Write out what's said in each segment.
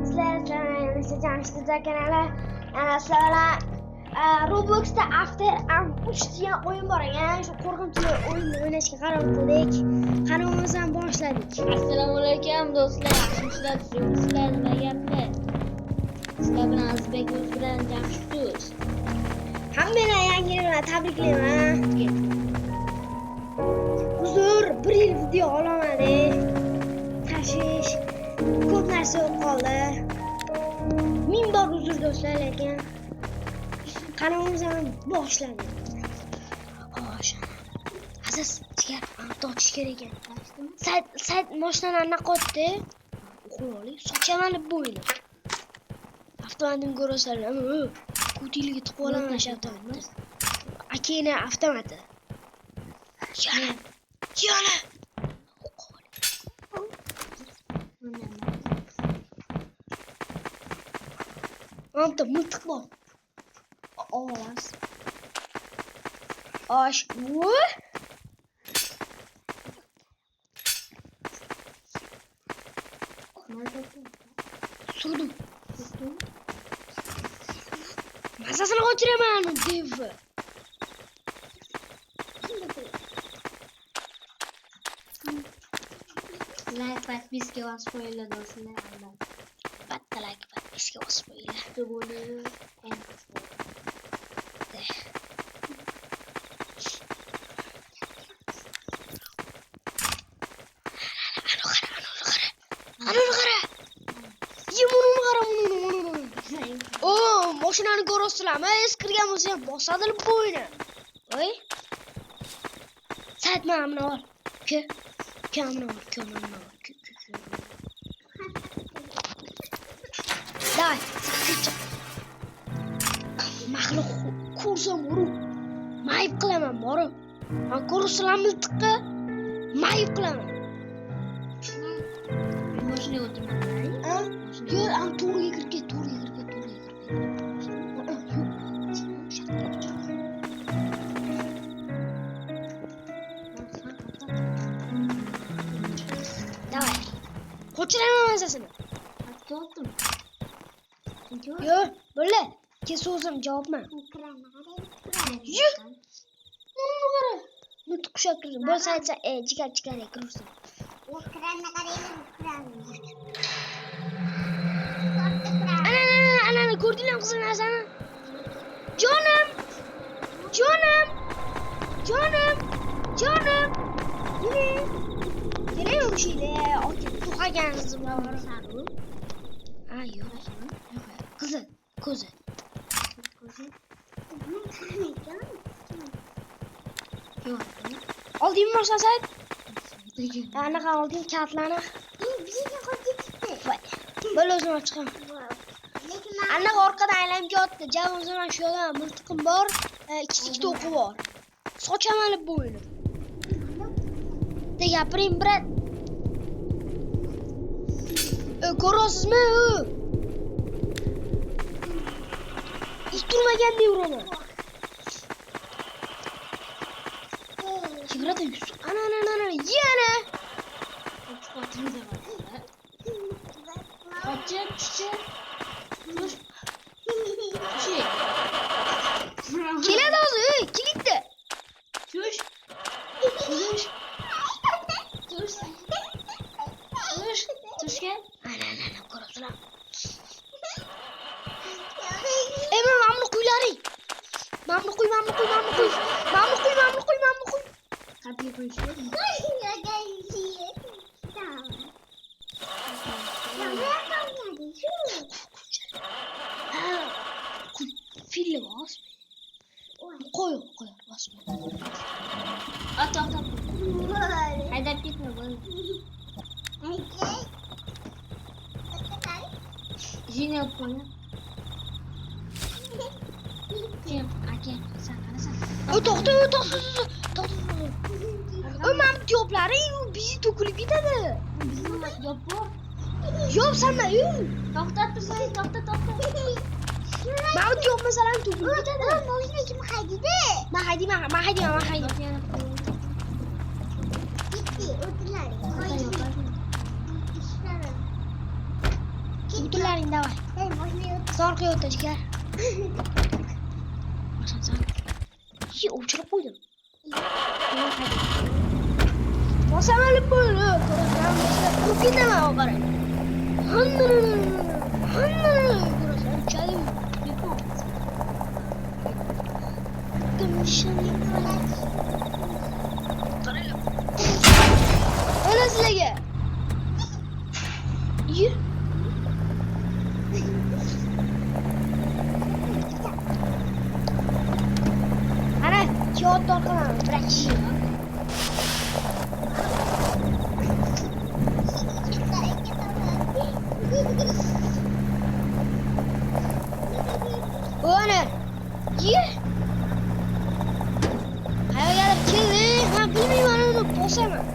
Sizlar kanali sizlar Roblox'da After Ambush degan o'yin bor ekan. Shu qo'rqinchli o'yinni o'ynashga qaror qildik. Kanalimizni ham boshladik. Assalomu alaykum do'stlar. Sizlar nima gaplar? Sizlar bilan Azizbek bilan Jamshiduz. Hammani yangi yil bilan tabriklayman. Uzr, bir yil video olamadik. Tashvish, ko'p narsa bo'lib qoldi. Ming bor uzr do'stlar, lekin kanalimizni boshladik. Xo'sh. Aziz, jigar, to'tish kerak ekan. Sayt moshinani qotdi. Uxlaylik, sochaman bo'yni. Avtomatim ko'rasizlar. Kutiliga tiqib olaman shavtonni. Akeni avtomati. Yana. Anta miltiq bor. Olas. Osh. Surdim. Masasini qochiraman, dev. Like подписки вас qo'yinglar do'stlar. Albatta like подписки bosib qo'yinglar. Mashinani ko'rasizlarmi? Eskirgan bo'lsa ham bosadil bo'yni. Voy. Sayt mana ol. Kamera ol. Давай, sakkiz. Maxluq ko'rsam urib, mayib qilaman, borib. Men ko'rsam miltiqqa mayib qilaman. Mashinaga o'tiraman. Yo'q, am to'g'riga kirib ket. Давай. Qo'chiraman masasini. To'xtim. Yo'q, bo'la. Ke so'zim javobman. Yo'q. Buni qara. Nutq qushab kirdi. Bo'lsa aytsa, jigar kirursin. Ana, ko'rdinglarmi qizil narsani? Jonim. Kelaymi bu şeyde? Tuhagan qizim bor. Yo'q. Qizil, ko'zi. Yo'q. Oldingmi boshqa sayt? Anaqa olding kartlarni. Bizga qo'yib ketdi. Bo'l o'zim chiqaman. Anaqa orqadan aylanib yotdi. Javozim ham shu yoqda miltiqim bor, ikkita o'qi bor. Sochaman bo'yni. De gapiring, brat. Ko'rasizmi? Usturmagan deyveraman. Kibrata yus. Ana, yana. Qochib, tushib. Keladi hozir, kelibdi. Tushgan. Ana, ko'rasizlar. Mamnu qo'ylaring. Mamnu qo'y. Qat'iy qo'yishdi. Fille bos. Qo'y, bosma. At. Haydab ketma bo'l. Jini olib qo'y. Aka, san qarasan. To'xta. Mam diyoplaring bizi to'kilib ketadi. Bizni yo'q. Yo'q, sanma. To'xtat tursang, to'xta. Mana diyob masalan to'kilib ketadi. Mashina kim haydaydi? Men haydayman. Ketdi, o'tirlar. O'tirlaring, davay. Zorga o'tishga. O'chirib qo'ydim. Bosam olib bo'ldi. Urib ketaman oqara. Hamma chalim. Mana sizlarga. Yur. Ana, kiyot orqadan birak. Ana, yur. Hayal keldi. Ha, bilmayman uni bosaman.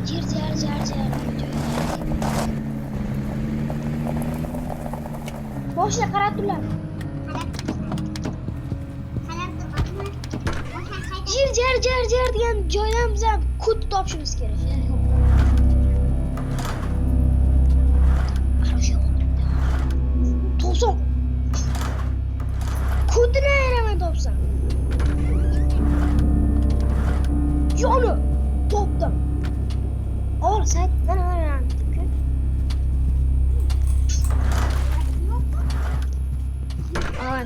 Jar. Boshla qarab turlar. Jar degan joydan biz ham kod topishimiz kerak. Topsam. Kodini ayiraman topsam. Yo'li topdim. Ol sayt. Mana.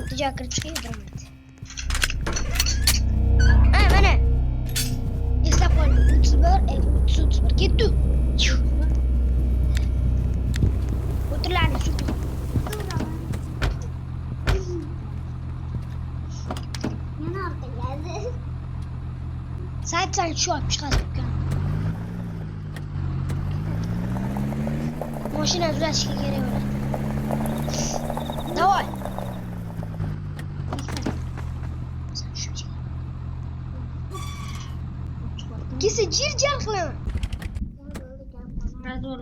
Tijorat kirib chiqaydir. Mana. Eslab qol. 31 ketdi. O'tirlarni super. Yana orqa geldi. Sayt sen şu olib chiqasiz ukan. Mashina tuzatishga kerak bo'ladi. Davay. Kesi jir qilaman. Razor.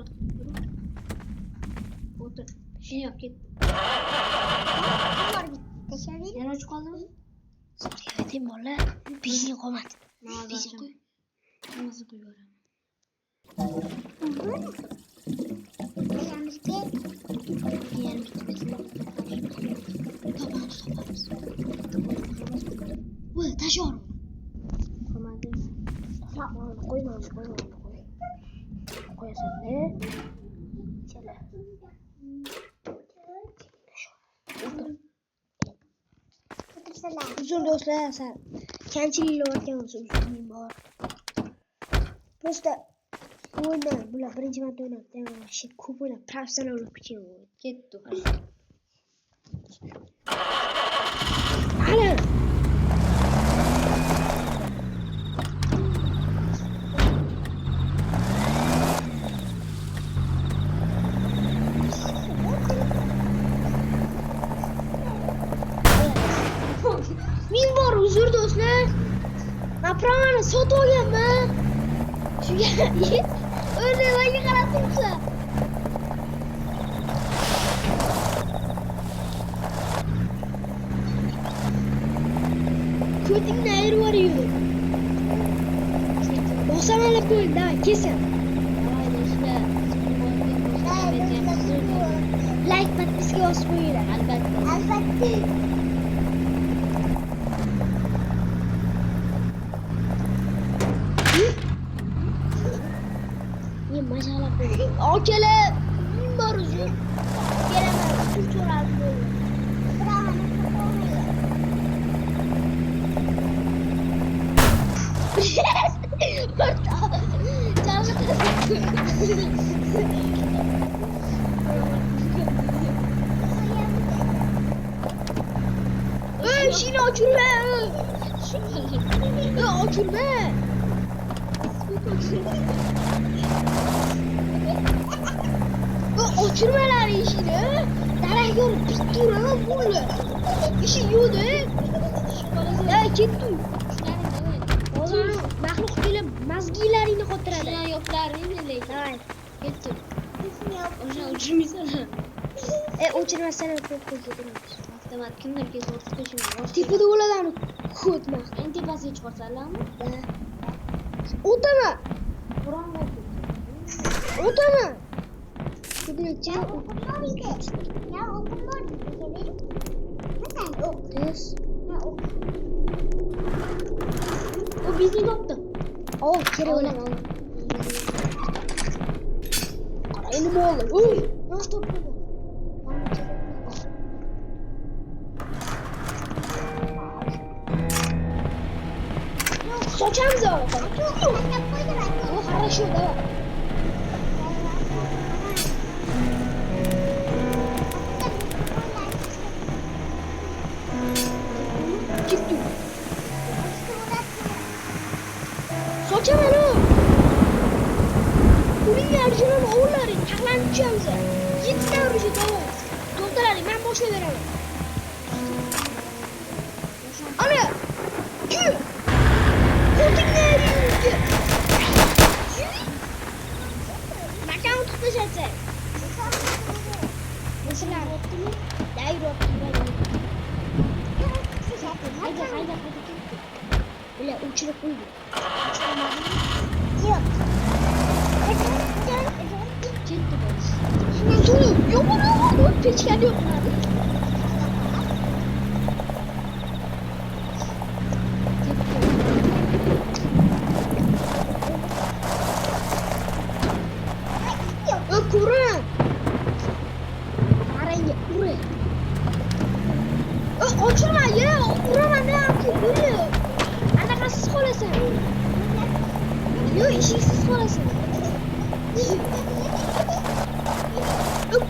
O'tir. Shuni olib ket. Yana o'chib qoldimi? Ayting bola, bizning qomat. Bizni qo'y. Bizni qo'yaveraman. Voy, tashor. Qo'ymayman. Qo'yasan-da. Chala. Uzun do'stlar, sal kamchiliklar o'tganmiz, uzun bor. Просто o'ynab, bular birinchi marta o'ynab, shit ko'p o'ynab, professional bo'lib ketdi. Ana. Men bor uzr do'stlar. Napravani sotib olganman. Shunga o'rnimga qarab turibsan. Ko'tingni ayirib yuboraymi? Bosam olib qo'ying, davay, kesin. Like, подписка bosib qo'yinglar, albatta. Maşallah böyle. Okele. Barıcı. Gelemez. Kültürel böyle. Bravo. Şimdi açılma. Açılma. Açılmalar işini. Darak görüp bittiğine böyle. İşi yiyordu. Ya gitti. O zaman mahluk gelip mazgilerini kotardı. Şuna yoklarını neyle? Hayır. Gitti. Oşuna uçurmayasana. Uçurmasana çok ko'rsatilamiz. Avtomat kimlarga ko'rsatishim? Tepada o'lalarni ko'tma. Eng tepasiga chiqarsalarmi? O'taman. O'taman. direkt Ya okunma bize. Ya okunma bize. Nasıl okuyoruz. Ya oku. O bizni yoktu. Oh kere öyle. Karayını mı olur? Uy! Nasıl topluyor bu? Сочам за это. Ну хорошо, давай. Çıktı. Soçam alo. Uning yarjının oğulları taklanıp düşemiz. 7 tane rüzü tamam. Doktorlarım ben boşuna veremem. Ana! Gül! Koltuk nereye? Makan tutuşacak. Mesela rotunu, dayı rotunu. Haydi. Böyle uçurup uydu. Yok. Ciddi boş. Dur, yok. Peçken yok abi. Kurun. Arayın buraya. Oturma ya. Kurama ne yaptı? Yürü. Ana kasız kolasın. Yok işiksiz kolasın.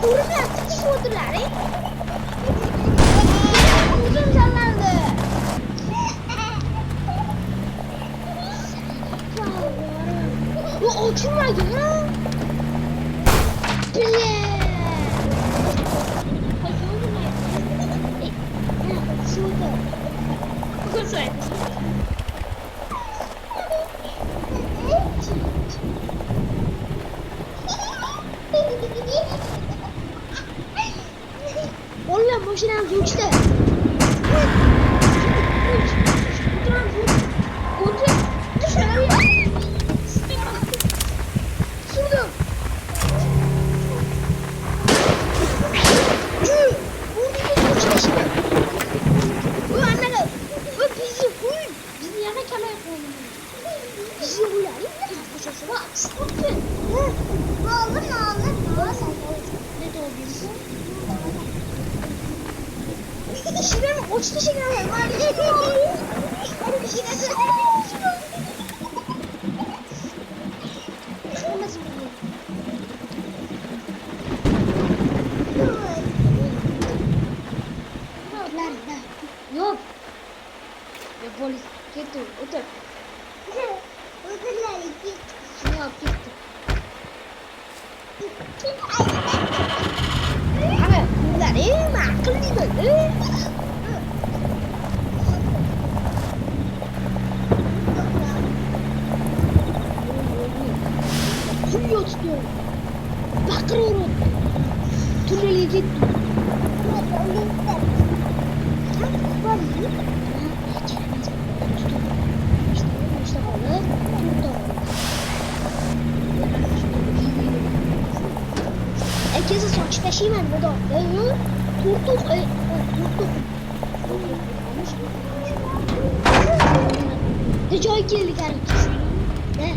Kurun yaptı. Hiç oturlar. Uzun canlandı. Oturma ya. Oğlum boşuna uçtu. Şirin uçtu şeker. Yok. Ya polis gitti. Otur. Özürler iki. Yok gitti. Abi bunlar iyi mi? Akıllı böyle. Suyu tutuyor. Bakır orun. Tünele gitti. İşte balık. Herkese saç taşıyayım ben de. Turtuk. Ne joy geldi herkes. Ne?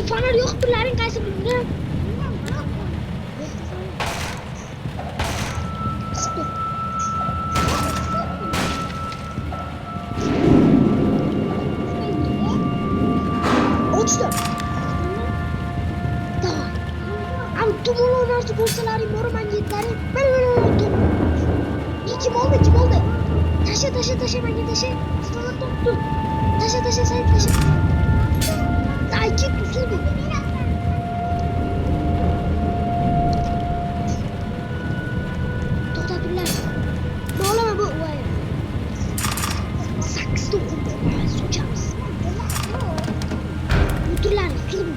Fanar yok bunların kaysı bilmiyorum. Stop. Uçtu. Tamam. Abi dumulu nasıl bulsalar orman yetleri. Ben öyle unuttum. Kim oldu? Taşı bence taşı. Dur. Taşı sen taşı. Ay git usulü. Doktorlar. Ne olama bu? Vay. Saksı dokundu. Suçamız. Müdürler usulü.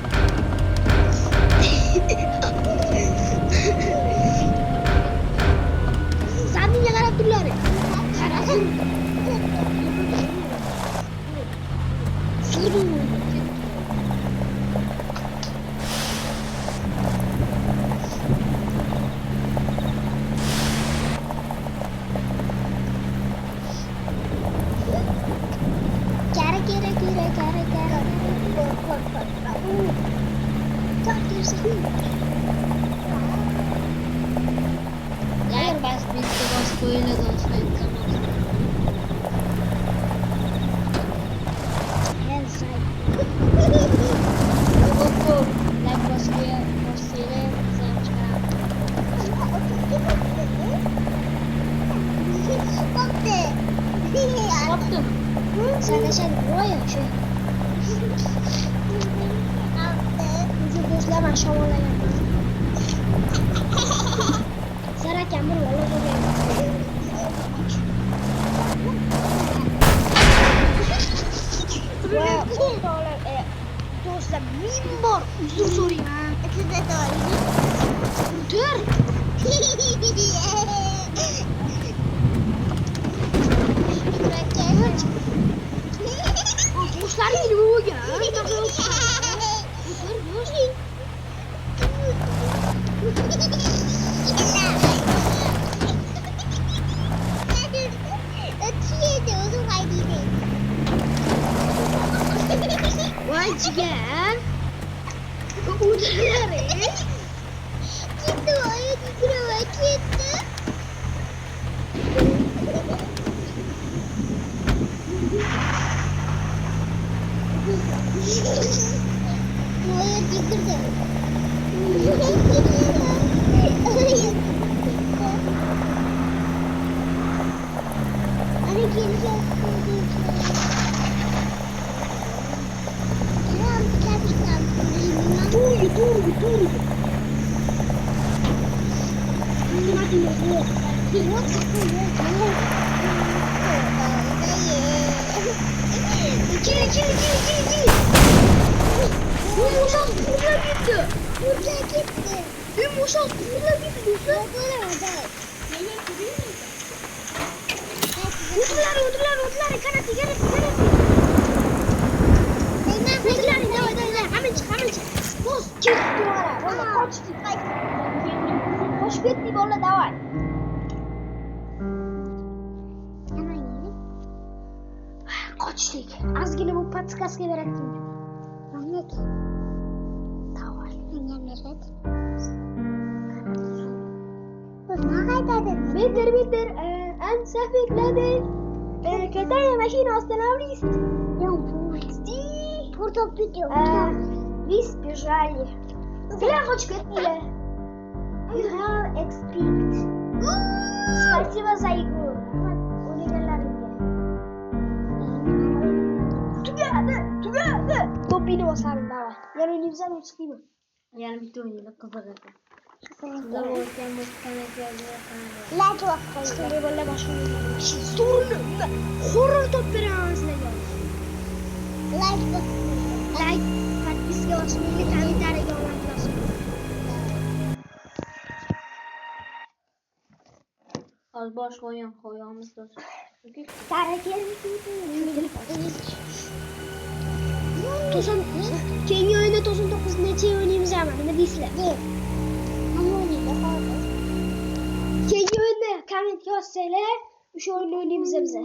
Sen niye karatırlar? Karasın. Surdum. Sen de şey buraya ya şey. Yüzü gözleme şamarlayın. Serak yağmur valla böyle. Dostlar mimar uzun sorayım ha. Dur. Dostlar yine bu ya. Vay ciğer. Udarları. Gitti oraya gidiyor gitti. Oraya gitti. Anne gelecek. Dur. Gel. Bu uşak burada gitti. Bu uşak burada gitti. Udular. Kanatı. Hemen çık. Boz, çık duvara. Valla koç git. Koş git valla davay. Koçlik. Azgını bu patskaske verettim. Annet. Davay. Annem veret. Ne kaydedin? Bitter. En sefikledir. Ketaya maşina ostanavlist. Burada video. Вы сбежали. Клявочка Тиля. You have expect. Спасибо за игру. Together. Topini basarım daha. Yani önümüzden mi çıkayım mı? Yani bir oyunda kafa kafa. Kesinlikle. Zavolken muhtemelen geldi. Let's walk. İşte böyle başlıyor. Sorun. Horror top ağzına geldi. Let's walk. Like, подписки вас не комментарии говорят нас. Az boş koyuyoruz da. Tosun, kendi oyunda Tosun 9 neçe oynayayım ama ne diyesler? Kendi oyunda comment gösterle, şu oyunu oynayayım bize.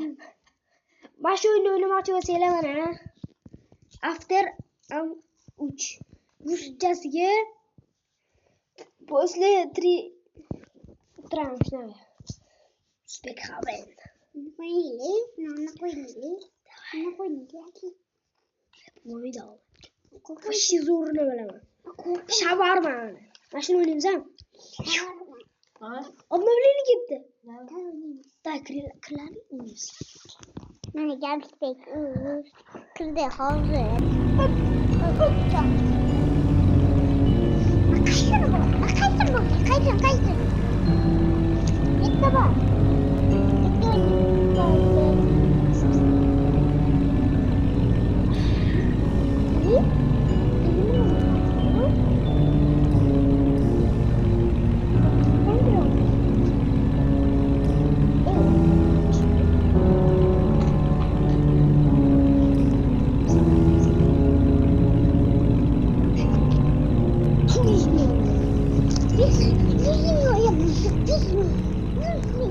Baş oyunu oynamak gösterle bana. After uç. Vuracağızga после 3 травмшного. Спекхавен. Bu video. Kaşı zoruna böyle. Şavarma. Maşın oynayayım sen. Обновление gitti. Да, крылья вниз. Anne gelmiştik. Kırdı hazır. Kaçtın. Gitti bak.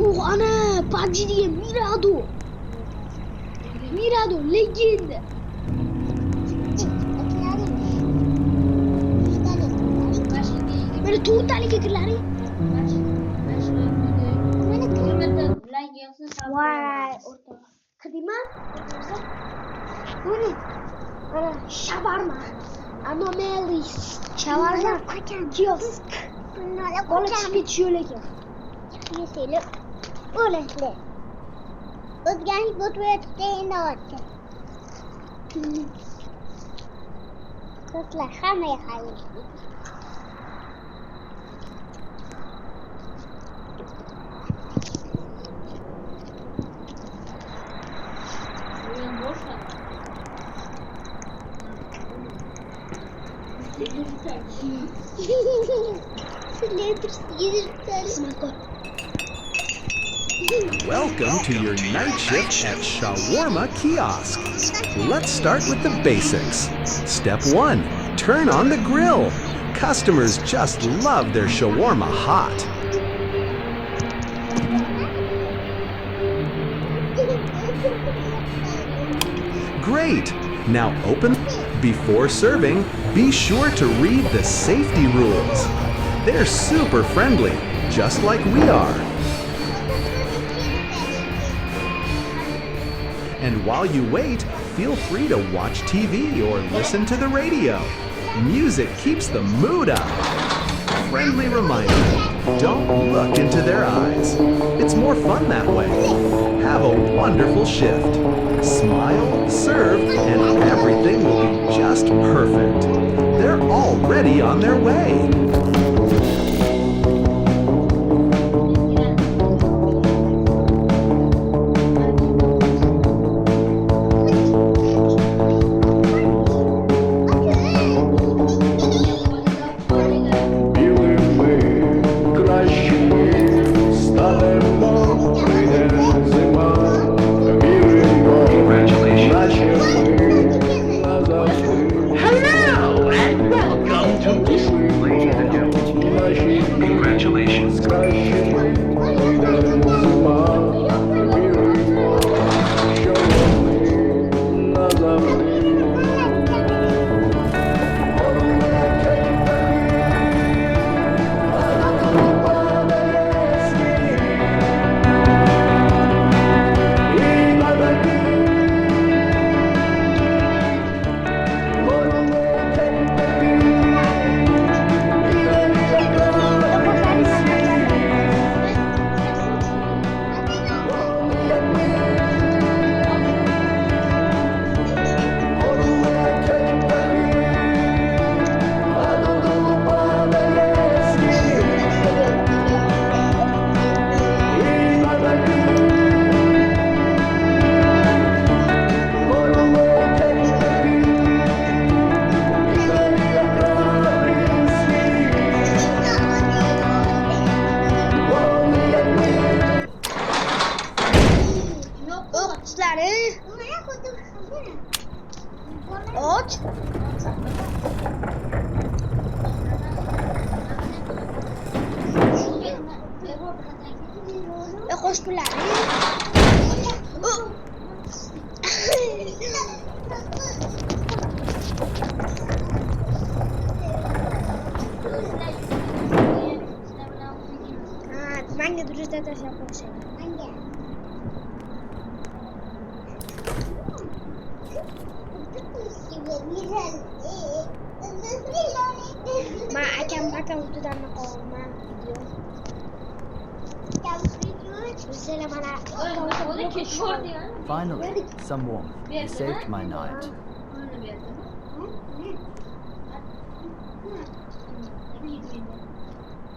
Oh ana, PUBG diye Mirado legend. Böyle tuğtali kekirleri. Vay orta. Kadima. Bu ne? Ana şavarma. Anomalies. Şavarma. Kiosk. Böyle çipi çiğle ki. Öyle. Bot gel bot ve Do'stlar, hammaga xayr. Oyun boş ver. Welcome to your night shift at Shawarma Kiosk. Let's start with the basics. Step 1. Turn on the grill. Customers just love their shawarma hot. Great! Now open. Before serving, be sure to read the safety rules. They're super friendly, just like we are. And while you wait, feel free to watch TV or listen to the radio. Music keeps the mood up. Friendly reminder, don't look into their eyes. It's more fun that way. Have a wonderful shift. Smile, serve, and everything will be just perfect. They're already on their way. Hello and welcome to Disney, ladies and gentlemen. Congratulations. Dostları, ot. Ve koştular. Ben de dürüst ateş yapmışım. Ma akan sudah makoma video. Misalnya mana Orada keşfet ya. Finally, some warmth. You saved my night.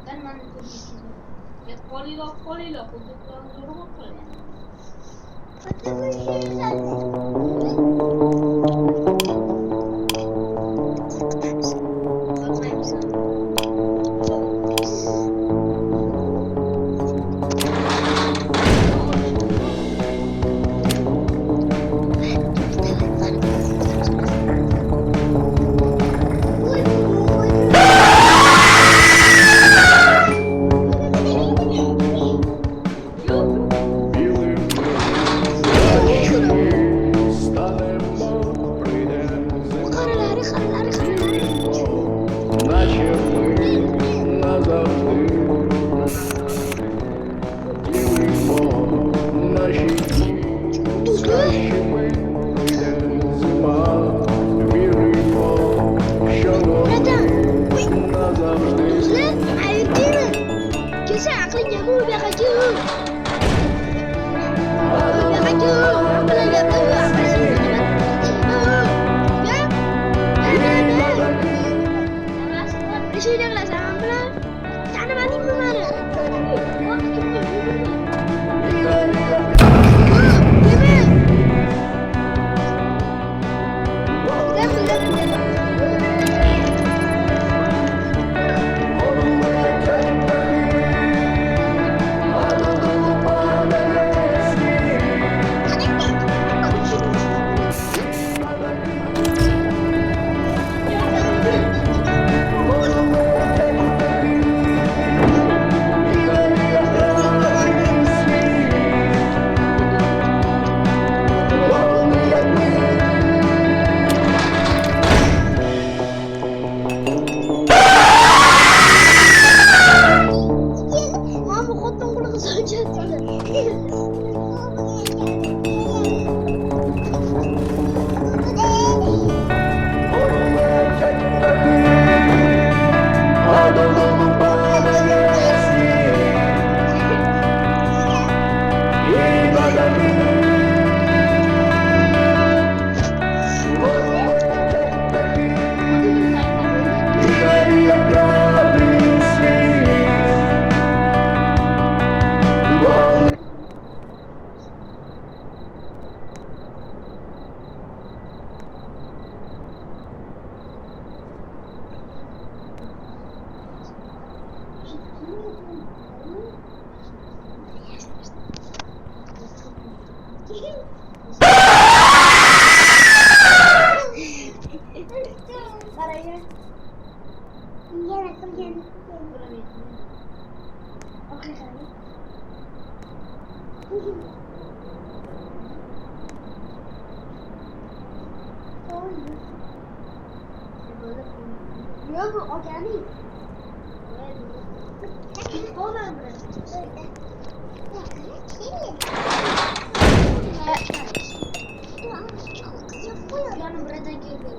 Ben manipülasyon. Ya kolila kuzuklarını zor bakıyor ya. Apa lagi apa Qarang. Yana qilgan. Orqaga qarang. Yo'q, bu organik. Bo'lmadi biraz. Canım buradan geliyor.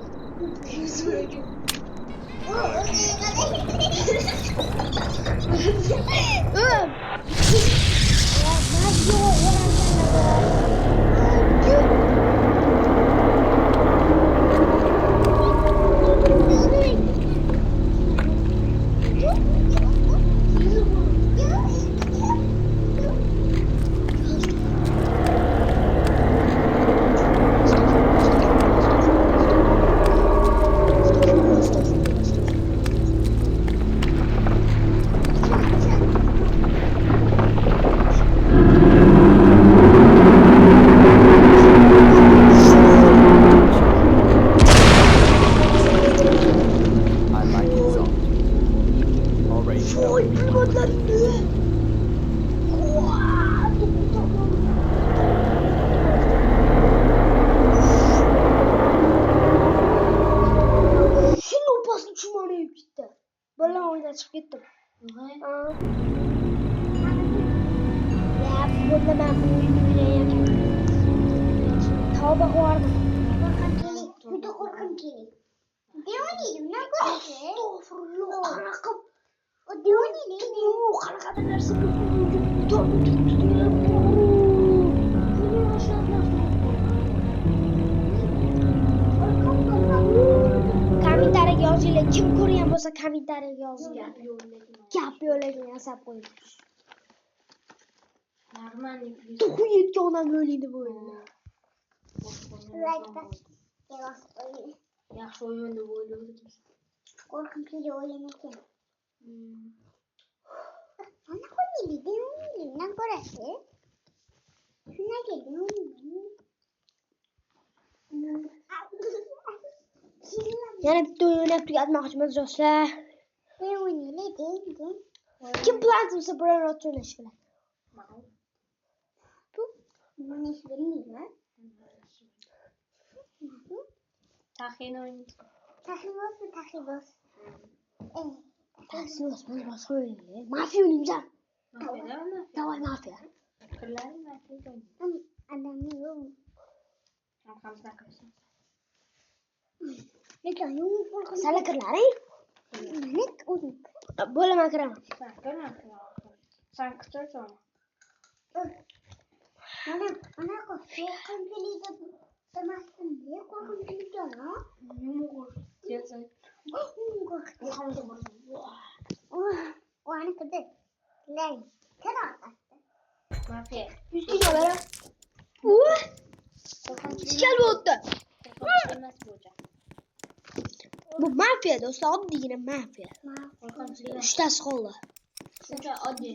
I like it soft. Already know. Shuni opasini tushunib ketdi. Bolam oydan chiqib ketdim. Ya, bunda men bu o'yinni o'ynayapman. Tavba qildim. Juda qo'rqim kerak. Devaniydim, nima ko'rasiz? Astagfirulloh, qanaqa Devaniydim. qanaqa narsa bu? Kommentariyaga yozinglar, kim ko'rgan bo'lsa kommentariyaga yozinglar. Gap yo'lagini yasab qo'ying. Tuxu yetgan odam o'ylaydi bu o'yinni. Yaxshi o'yin deb o'ylaymiz. Qo'rqinchli o'yin ekan. Mana qo'yaylik, devaniydim, nima ko'rasiz? Shunaqa devaniydim. Yana bitta o'yin o'ynab tugatmoqchimiz do'stlar. Devaniydim. Kim Plants vs Predator o'ynash biladi? Buni hech bilmayman. Taxin o'yin. Taxibos. Tasnos bo'lmas o'yin. Mafiya o'ynaymiz. Davay mafiya. Fikrlaring mafiya o'yin. Adamni yo'q. Hamsa qilsin. Lekin yo'q. Sala kirlaring. Nek o'zim. Bo'laman kiraman. Sen kutaysan. Mana qo'rqinchli deb demasdim. Ne qo'rqinchli jana? Kelsin. O'ani qildi. Lay. Qara. Mafiya. 100 kilo bera. Skal bo'ldi. Emas bu. Bu mafiya do'stlar, oddiygina mafiya. Qo'rqinchli. 3 tasi qoldi. Shuncha oddiy.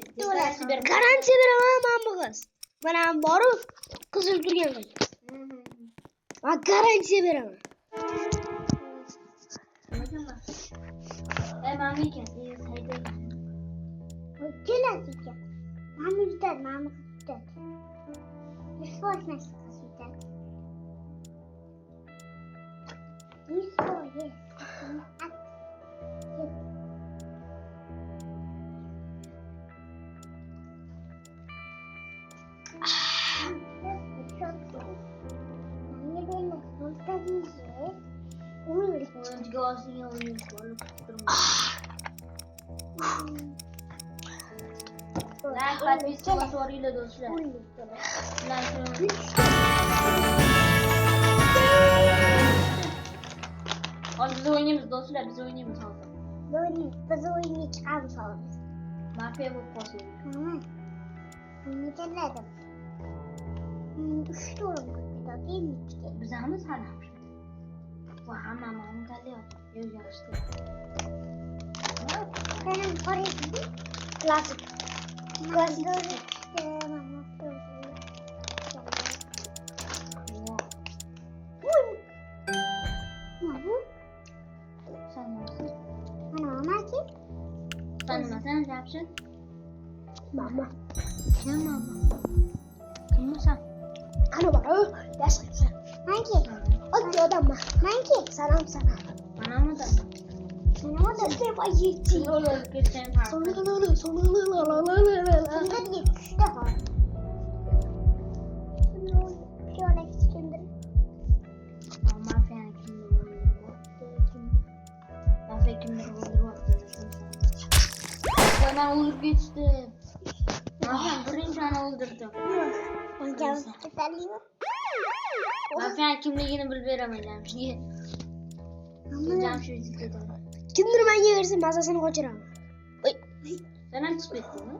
Garantiya beraman men bu qiz. Mana ham borib qizil turgan qiz. Men garantiya beraman. Mami ekan, sayda. Keladi ekan. Mami yutadi, mami yutadi. Yusufmas yutadi. Yusuf. Oyuncuga olsin o'yin ko'rib turibman. Like подписка bosinglar do'stlar. Hozir biz o'ynaymiz do'stlar, biz o'ynaymiz hozir. Biz o'yinga chiqamiz hozir. Mafiya bo'lib qolsin. Nechalardim? 3 to'g'ri ketadi. Bizamiz hali ham. Va hamma ma'lum tanlayapti. Yo'q yaxshi. Qani qaraysiz? Klasik. Klasik. Tanımasan Jamshid. Mama. Kim mama? Kimsan? Ana bak. Yaşasın. Manki. O adam mı? Manki. Salam sana. Bana mı da? Sana da ne var yetti. Olur geçen harf. Sonra Bundan yetişti ha. Şöyle küçüldür. Mafya kimdir öldürüyor? Mafya kimdir öldürüyor? Ben olur geçtim. Mafya birinci an öldürdüm. Hocam tutalım. Mafya kimliğini bildiremeyeceğim. Jamshid dedi. Kimdir ben yersin masasını koçuram. Sen hem tüpettin mi?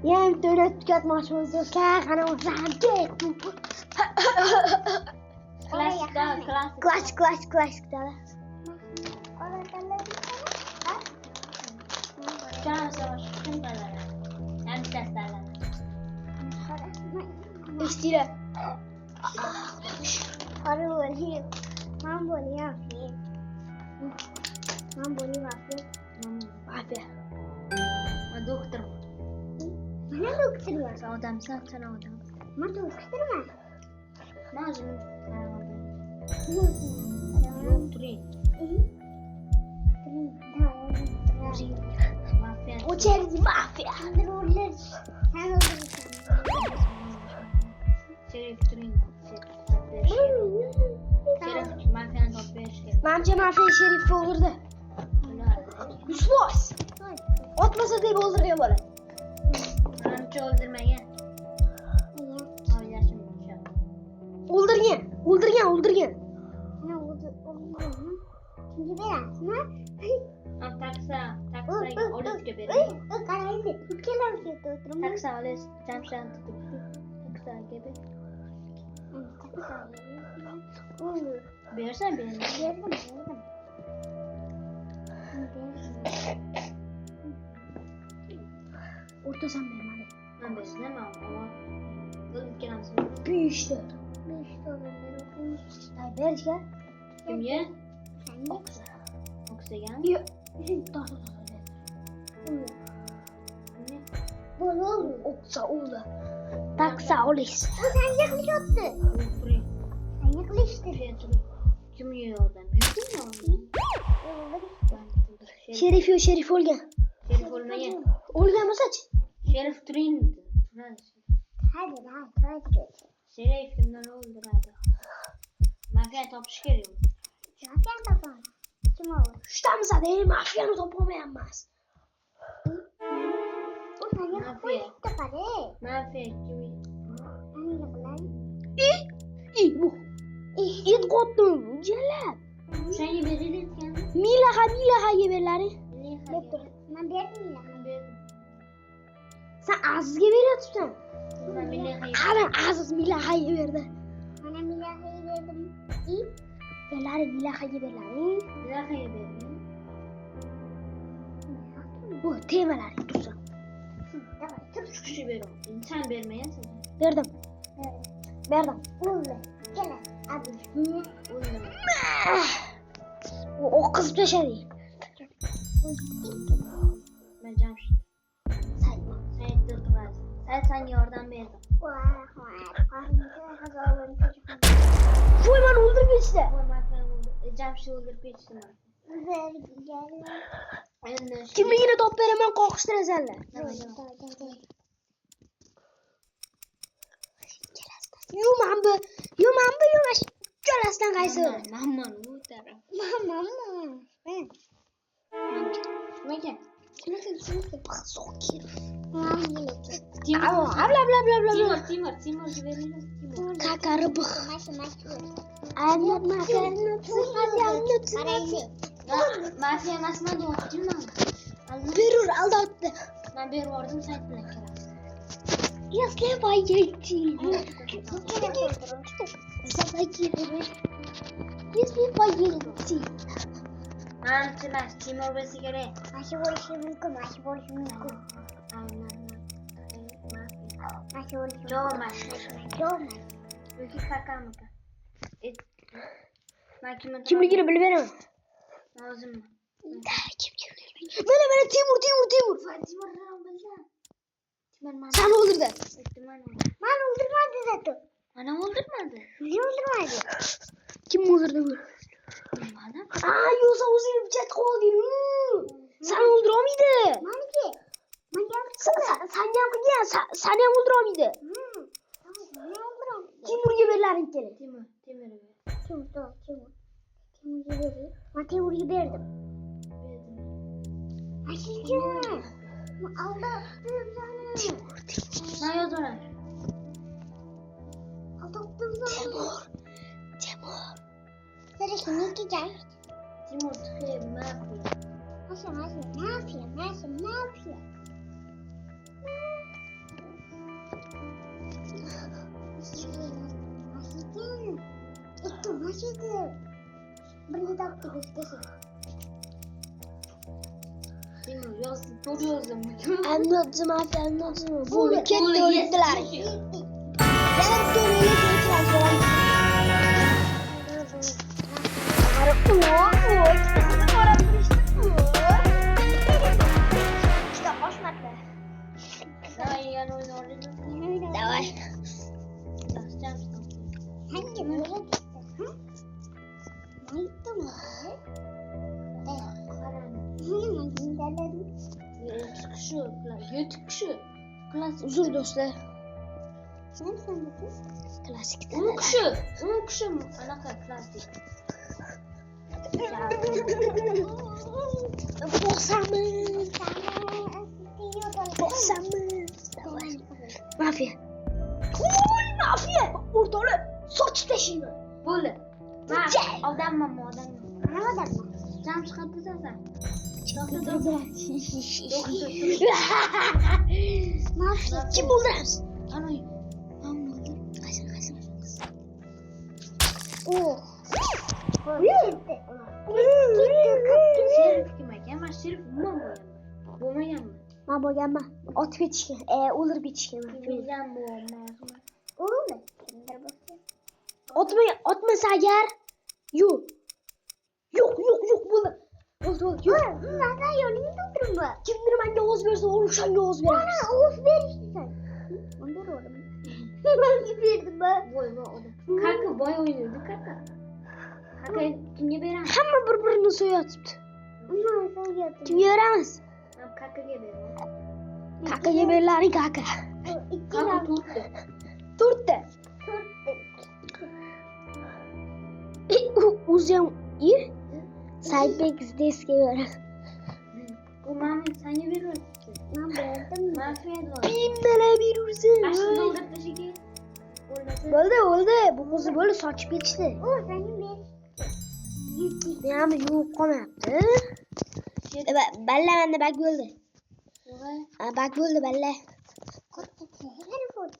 Yem dönet tüketmişimizdir. Kana uzağım gittim. Klasik daha klasik. Klasik daha. Can savaş kim kadar? Hem testlerler. İstire. Harus boleh. Mam boleh apa? Mam boleh apa? Abi. Doktor. Mana dokter mas? Sen adamsın, sen adam. Mana dokter mas? Mazlum. Doktorin. Mafya. O çerzi mafya. Roller. Sen olursun. Şerif Turin. Şerif mafyanın top 5. Mamca mafya şerifi olurdu. Müslüman. Otmasa deyip öldürüyor böyle. Anamçı öldürmeye. Abi yaşım konuşalım. Öldürgen. Ne oldu? Şimdi biraz mı? Taksa orada tükeberim. Karaydı. Ülkeler tutuyorum. Taksa öyle Jamshid'in tutup. Taksa gibi. Bilirsen benim. Orta sen benim hani. Ben beslem ama. Kılık gelmesi. Büyü işte. Sen Ay ver gel. Kim ye? de Oksijen. Yok. Daha. bol olur. Oksa oğlu. Taksa olis. Sen yaklaştı. Doktorin. Sen yaklaştı. Kim yiyor oradan? Mümkün mü oradan? Şerif Olga. Şerif olmaya. Olga mı saç? Şerif Turin. Hadi hadi. Şerif kimden öldür hadi. Mafya top çıkarıyor. Zaten da bana. Kim olur? Şutamıza değil mafyanı toplamayamaz. O sen yaklaştı bari. Mafya kimi? Hani yaklaştı. İyi bu. İyi kodlu. Celal. Sen ye verirken. Milaha yeberleri. Doktor. Ben verdim ya. Sen az geberiyorsun sen. Ben bile hayır. Ana az milaha yeberdi. Bana milahayı verdim. İyi. Velari milaha yeberleri. Bir daha hayır verin. Bu temalar tutsa. Tamam. Çok Şu kişi veriyorum. İnsan vermeye sen. Verdim. Verdim. Uğurlu. Gel abi. Olmuyor. O kız peşeri. Ben Jamshid. Sayma. Sen dırtılar. Sen yordan verdim. Fuy man öldür bir işte. Bu mafya Jamshid öldürüp geçsin. Kimi yine top veremem kokuştur eserler. Yumambı. Yumaş. Gel aslan kaysı. Aman bu taraf. Bakın. Bak sokir. Timur. Abla. Timur verelim. Timur. Kakarı bık. Anlatma. Mafya masma yok değil mi? Berur aldattı. Ben bir vardım sen bilen kelam. Yazlıya bayıldı. Yazlıya bayıldı. Ben Timur, Timur ve sigara. Masih boleh seminggu, masih boleh seminggu. Masih boleh seminggu. Jom mas. Jom. Ülke kakam mı? Ben kimin? Kimligini bilmem. Lazım mı? Böyle Timur. Timur lan bilmem. Timur mana? Sen olur da. Timur. Mana öldürmedi zaten. Ana öldürmedi. Niye öldürmedi? Kim öldürdü bu? Bilmem. Aa yoksa uzun bir chat koydu. Sen öldürür müydü? Mana ki? Mana Sen yapın ya. Sen hem öldürür müydü? Mana öldürmedi. Timur geberlerin kele. Timur. Timur'u vereyim. Ben Timur'u verdim. Aşkım. Aldattım seni. Ne yazıyorlar? Aldattım seni. Timur. Sen şimdi ne diyeceksin? Timur tıkıyor. Ne yapıyor? Aşkım ne yapıyor? Aşkım. Itu masih tuh. Berita terus kesini. Timur yazdı. Doğru yazdım. Anladım abi anladım. Bu Olur, ülke olur, öldüler. yes. Ben de öyle götüreceğim. Давай я oyun oynayayım. Давай. Hangi böyle gitti? Ne gitti mi? Uzun dostlar. Sen sandıkın? Klasik. 10 kişi mi? Anaka klasik. Boxamı. Mafya. Cool mafya. Ortalığı saç taşıyor. Böyle. Bak, Gel. odamma. Ne adam mı? Cam çıkarttı sen. Mafya. Kim buldu Rams? Anay. Oh. Gitti. Şerif kime? Ama Şerif bu mu yanma? Ma boyama. Ot biçki. Olur biçki. Bizden bu olmaz. Olur mu? Kimdir bu? Ot mesela yer. Yok. Yok buldu. Oldu. Yok. Zaten yolunu doldurun bu. Kimdir ben Yavuz verirse oluşan Yavuz verir. Bana Oğuz ver işte sen. Ondur oğlum. Ben verdim ben. Boy oda. Kanka boy oynuyordu kanka. Kanka kimye veren? Hamma birbirini soyatıptı. Ama sen yaptın. Kim öğrenmez? Kanka geberi. Kaka yeberlerin kaka. İki Kanka laf. tuttu. Turtte. Uzun iyi. Sahip deske öğren. Bu mami sen ye veriyorsun. Ben verdim. Mafya da. Bimdele bir Aslında uzun. orada bir şey. Oldu. Bu kızı böyle saç biçti. O senin bir. Yani yok konu yaptı. Belle bende bak öldü. Bak öldü belle. Telefon.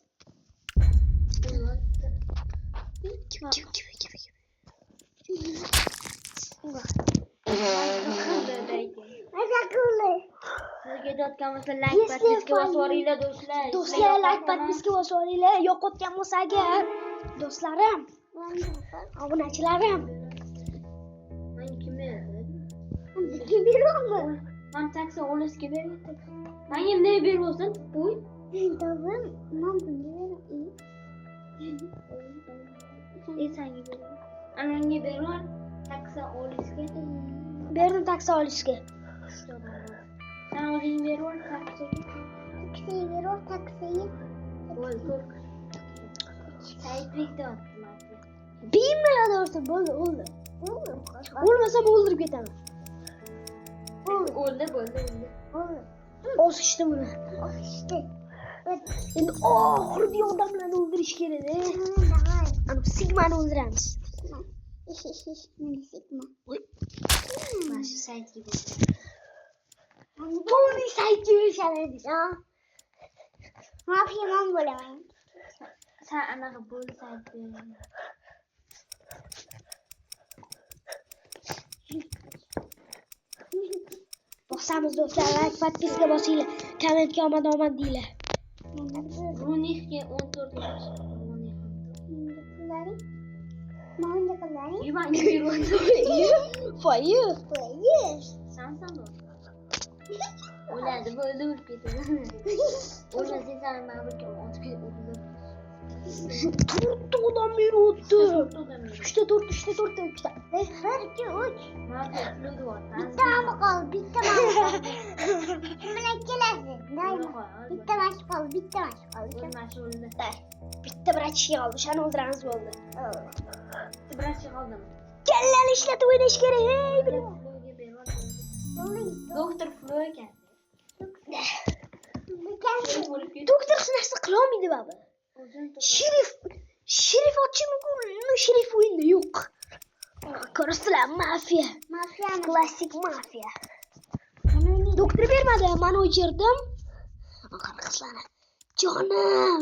Akıllı. Do'stlar like подписка va so'ringlar. Yo'qotgan bo'lsa agar do'stlarim, obunachilarim. Kim veriyor mu? Ben taksi olasıca veriyorum. Ben yem ne veriyorsun? Uy. Tamam. Ben bunu veriyorum. Sen gibi. Anan ne veriyor? Taksi olasıca. Berdim taksi olishga. Sen olayım veriyor taksi. Taksiyi veriyor taksiyi. Bol dur. Sahip birlikte attılar. Bilmem doğrusu bo'ldi. Bo'lmasa o'ldirib ketaman. Oldu. Osishdi buni. İşte. Endi oxirgi odamlarni o'ldirish kerak. Ana Sigmani o'ldiramiz. Sigma. Başı sahip gibi. Pony saytga yurishadi. Mafiyaman bo'laman. Sen anaqa bo'lsaydi. Bosamiz do'stlar, like podpiska bosinglar. Kommentga omad deylar. Runixga 14 yosh. Mana qilaring. Yuvanga yurdi. Foyiz. Sen o'ladi, bo'ldi o'lib ketadi. O'lmasa sen mana bir otib ketdi. To'rtta odam yuribdi. 3 ta 4 ta. 1, 2, 3. Mana flug bor. Bitta mama qoldi, bitta mama qoldi. Kim bilan kelasiz? Doimo. Bitta mashq qoldi, bitta mashq qoldi. O'ldi. Bitta brachki qoldi. Shani o'ldiramiz bo'ldi. Biroz qoldim. Kallani ishlatib o'ynash kerak. Hey, bilaman. Flugga berib. Doktor Flug ekan. Doktor hech narsa qila olmaydi baba. Sherif ochishi mumkin. Sherif o'yinda yo'q. Ko'rsizlar, mafiya. Mafiyami? Klassik mafiya. Doktor bermadi, men o'chirdim. Qirg'izlarni. Jonim.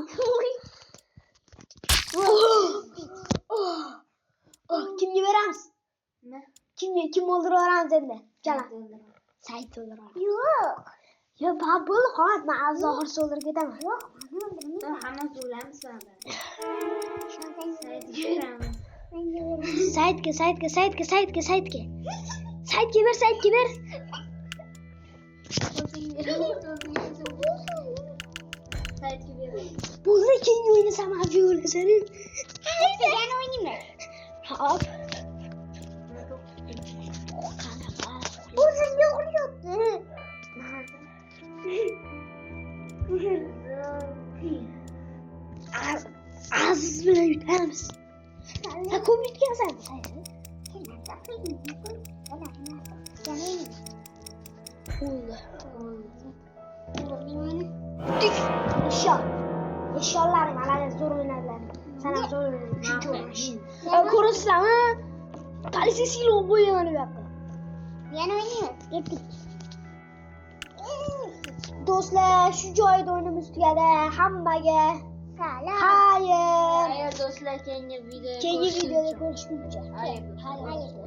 Kimga beramiz? Nima? Kim o'ldiraveramiz endi? Jalan. Sayt o'ldiraveramiz. Yo'q. Yo, babul, hozir men zohir o'ldirib ketaman. Yo'q, mana o'ldiraman. Hammasi o'lamiz baba. Saytga beramiz. Saytga ber. Saytga beramiz. Bo'ldi, keyin o'ynasam avj o'lasan. Yana o'ynayman. Hop. O'zim yo'qlyapti. Aziz bilan yutamiz. Sen ko'p yutgansan. Eshonlar mana zo'r o'ynadilar. Sen ham zo'r o'ynading. Ko'rasizlarmi? Politsiya silov bo'yanyapti. Yana o'ynaymiz. Ketdik. Do'stlar, shu joyda o'yinimiz tugadi. Hammaga Salom. xayr. Agar do'stlar keyingi videoda Keyingi videoda ko'rishguncha. Xayr. Xayr.